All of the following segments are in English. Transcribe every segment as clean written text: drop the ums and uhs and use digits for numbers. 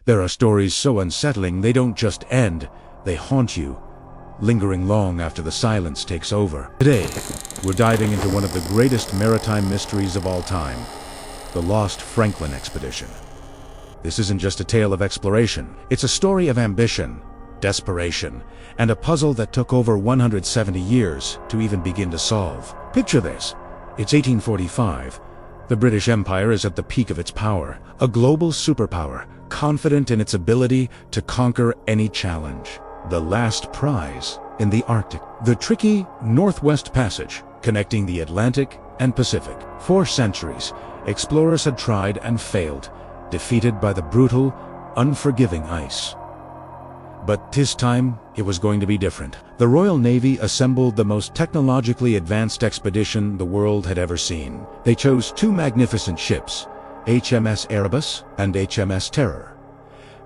There are stories so unsettling they don't just end, they haunt you, lingering long after the silence takes over. Today, we're diving into one of the greatest maritime mysteries of all time, the lost Franklin expedition. This isn't just a tale of exploration, it's a story of ambition, desperation, and a puzzle that took over 170 years to even begin to solve. Picture this. It's 1845. The British Empire is at the peak of its power, a global superpower, confident in its ability to conquer any challenge. The last prize in the Arctic, the tricky Northwest Passage connecting the Atlantic and Pacific. For centuries, explorers had tried and failed, defeated by the brutal, unforgiving ice. But this time, it was going to be different. The Royal Navy assembled the most technologically advanced expedition the world had ever seen. They chose two magnificent ships, HMS Erebus and HMS Terror.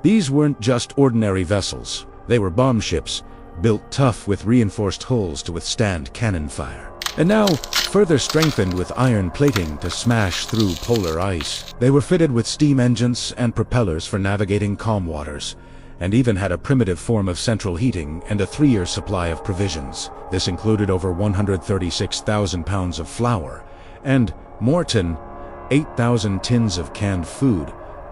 These weren't just ordinary vessels. They were bomb ships, built tough with reinforced hulls to withstand cannon fire. And now, further strengthened with iron plating to smash through polar ice. They were fitted with steam engines and propellers for navigating calm waters, and even had a primitive form of central heating and a 3-year supply of provisions. This included over 136,000 pounds of flour, and more than 8,000 tins of canned food,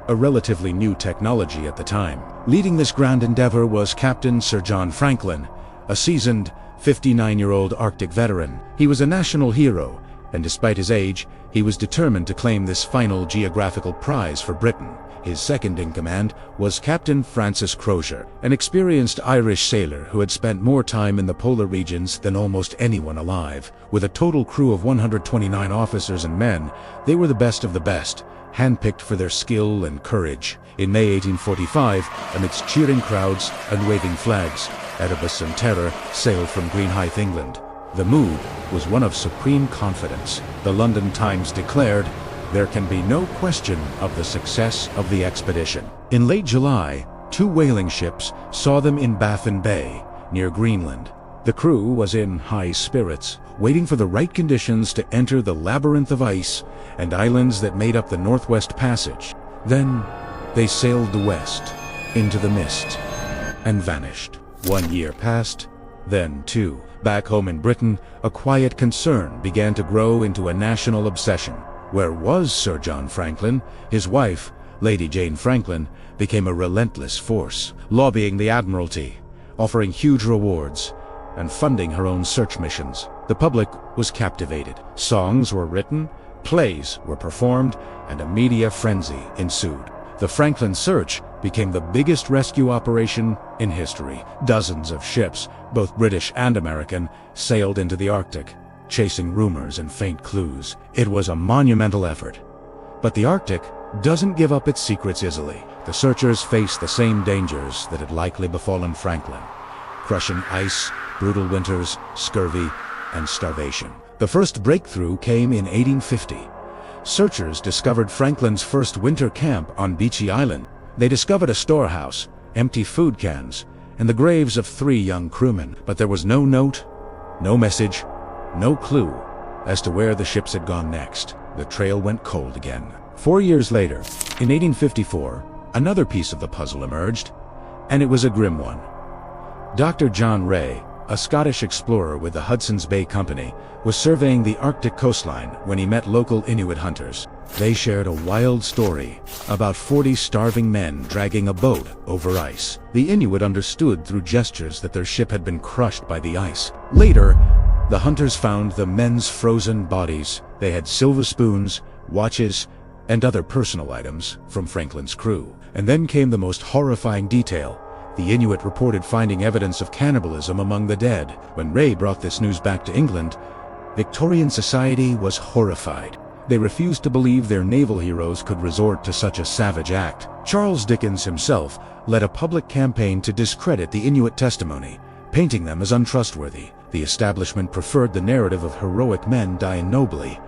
a relatively new technology at the time. Leading this grand endeavor was Captain Sir John Franklin, a seasoned 59-year-old Arctic veteran. He was a national hero, and despite his age, he was determined to claim this final geographical prize for Britain. His second in command was Captain Francis Crozier, an experienced Irish sailor who had spent more time in the polar regions than almost anyone alive. With a total crew of 129 officers and men, they were the best of the best, handpicked for their skill and courage. In May 1845, amidst cheering crowds and waving flags, Erebus and Terror sailed from Greenhithe, England. The mood was one of supreme confidence. The London Times declared, "There can be no question of the success of the expedition." In late July, 2 whaling ships saw them in Baffin Bay, near Greenland. The crew was in high spirits, waiting for the right conditions to enter the labyrinth of ice and islands that made up the Northwest Passage. Then, they sailed west, into the mist, and vanished. 1 year passed, then 2. Back home in Britain, a quiet concern began to grow into a national obsession. Where was Sir John Franklin? His wife, Lady Jane Franklin, became a relentless force, lobbying the Admiralty, offering huge rewards, and funding her own search missions. The public was captivated. Songs were written, plays were performed, and a media frenzy ensued. The Franklin search became the biggest rescue operation in history. Dozens of ships, both British and American, sailed into the Arctic, chasing rumors and faint clues. It was a monumental effort. But the Arctic doesn't give up its secrets easily. The searchers faced the same dangers that had likely befallen Franklin: crushing ice, brutal winters, scurvy, and starvation. The first breakthrough came in 1850. Searchers discovered Franklin's first winter camp on Beechey Island. They discovered a storehouse, empty food cans, and the graves of 3 young crewmen. But there was no note, no message, no clue as to where the ships had gone next. The trail went cold again. 4 years later, in 1854, another piece of the puzzle emerged, and it was a grim one. Dr. John Ray, a Scottish explorer with the Hudson's Bay Company, was surveying the Arctic coastline when he met local Inuit hunters. They shared a wild story about 40 starving men dragging a boat over ice. The Inuit understood through gestures that their ship had been crushed by the ice. Later, the hunters found the men's frozen bodies. They had silver spoons, watches, and other personal items from Franklin's crew. And then came the most horrifying detail. The Inuit reported finding evidence of cannibalism among the dead. When Ray brought this news back to England, Victorian society was horrified. They refused to believe their naval heroes could resort to such a savage act. Charles Dickens himself led a public campaign to discredit the Inuit testimony, painting them as untrustworthy. The establishment preferred the narrative of heroic men dying nobly,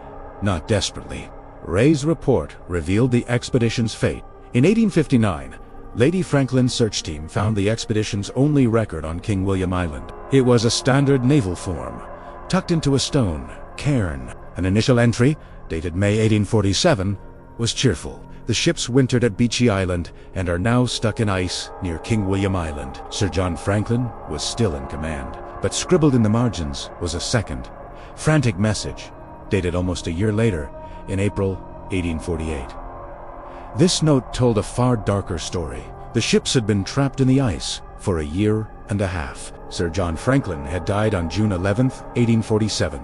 not desperately. Ray's report revealed the expedition's fate. In 1859, Lady Franklin's search team found the expedition's only record on King William Island. It was a standard naval form, tucked into a stone cairn. An initial entry, dated May 1847, was cheerful. The ships wintered at Beechey Island and are now stuck in ice near King William Island. Sir John Franklin was still in command, but scribbled in the margins was a second, frantic message, dated almost a year later, in April 1848. This note told a far darker story. The ships had been trapped in the ice for a year and a half. Sir John Franklin had died on June 11, 1847.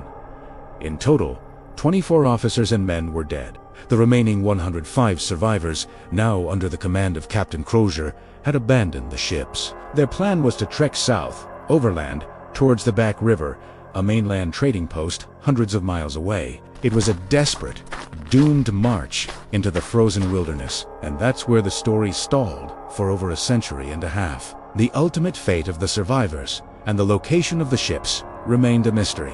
In total, 24 officers and men were dead. The remaining 105 survivors, now under the command of Captain Crozier, had abandoned the ships. Their plan was to trek south, overland, towards the Back River, a mainland trading post hundreds of miles away. It was a desperate, doomed march into the frozen wilderness, and that's where the story stalled for over a century and a half. The ultimate fate of the survivors and the location of the ships remained a mystery.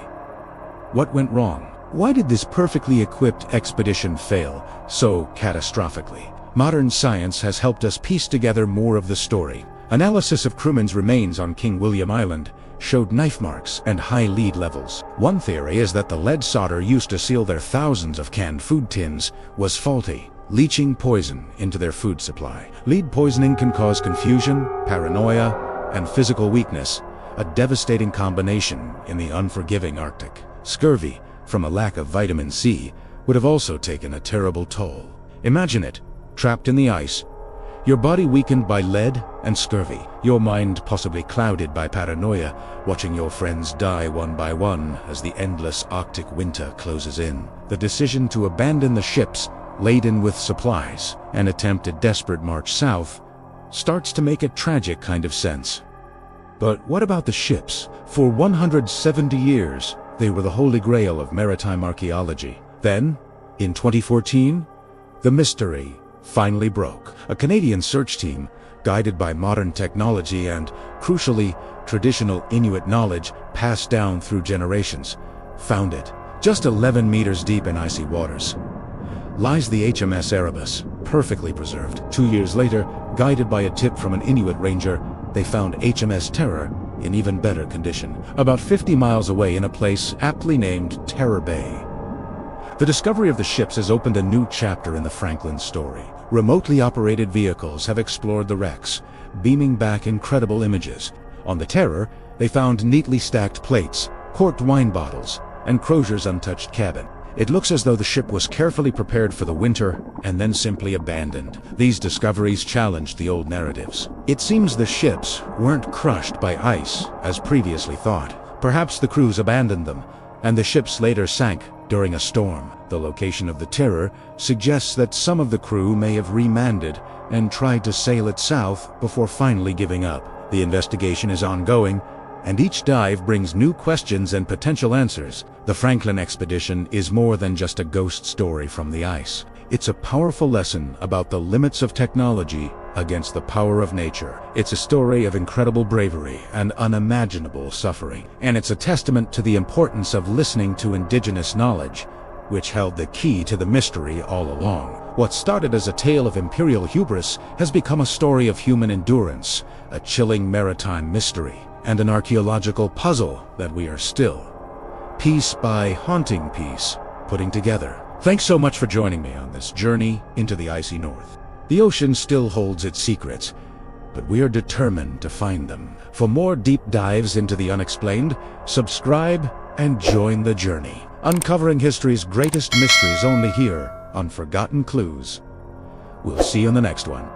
What went wrong? Why did this perfectly equipped expedition fail so catastrophically? Modern science has helped us piece together more of the story. Analysis of crewmen's remains on King William Island showed knife marks and high lead levels. One theory is that the lead solder used to seal their thousands of canned food tins was faulty, leaching poison into their food supply. Lead poisoning can cause confusion, paranoia, and physical weakness, a devastating combination in the unforgiving Arctic. Scurvy, from a lack of vitamin C, would have also taken a terrible toll. Imagine it, trapped in the ice, your body weakened by lead and scurvy, your mind possibly clouded by paranoia, watching your friends die one by one as the endless Arctic winter closes in. The decision to abandon the ships laden with supplies and attempt a desperate march south starts to make a tragic kind of sense. But what about the ships? For 170 years, they were the holy grail of maritime archaeology. Then, in 2014, the mystery finally broke. A Canadian search team, guided by modern technology and, crucially, traditional Inuit knowledge passed down through generations, found it. Just 11 meters deep in icy waters lies the HMS Erebus, perfectly preserved. 2 years later, guided by a tip from an Inuit ranger, they found HMS Terror in even better condition, about 50 miles away in a place aptly named Terror Bay. The discovery of the ships has opened a new chapter in the Franklin story. Remotely operated vehicles have explored the wrecks, beaming back incredible images. On the Terror, they found neatly stacked plates, corked wine bottles, and Crozier's untouched cabin. It looks as though the ship was carefully prepared for the winter and then simply abandoned. These discoveries challenged the old narratives. It seems the ships weren't crushed by ice, as previously thought. Perhaps the crews abandoned them, and the ships later sank during a storm. The location of the Terror suggests that some of the crew may have remanded and tried to sail it south before finally giving up. The investigation is ongoing, and each dive brings new questions and potential answers. The Franklin expedition is more than just a ghost story from the ice. It's a powerful lesson about the limits of technology against the power of nature. It's a story of incredible bravery and unimaginable suffering. And it's a testament to the importance of listening to indigenous knowledge, which held the key to the mystery all along. What started as a tale of imperial hubris has become a story of human endurance, a chilling maritime mystery, and an archaeological puzzle that we are still, piece by haunting piece, putting together. Thanks so much for joining me on this journey into the icy north. The ocean still holds its secrets, but we are determined to find them. For more deep dives into the unexplained, subscribe and join the journey. Uncovering history's greatest mysteries only here on Forgotten Clues. We'll see you on the next one.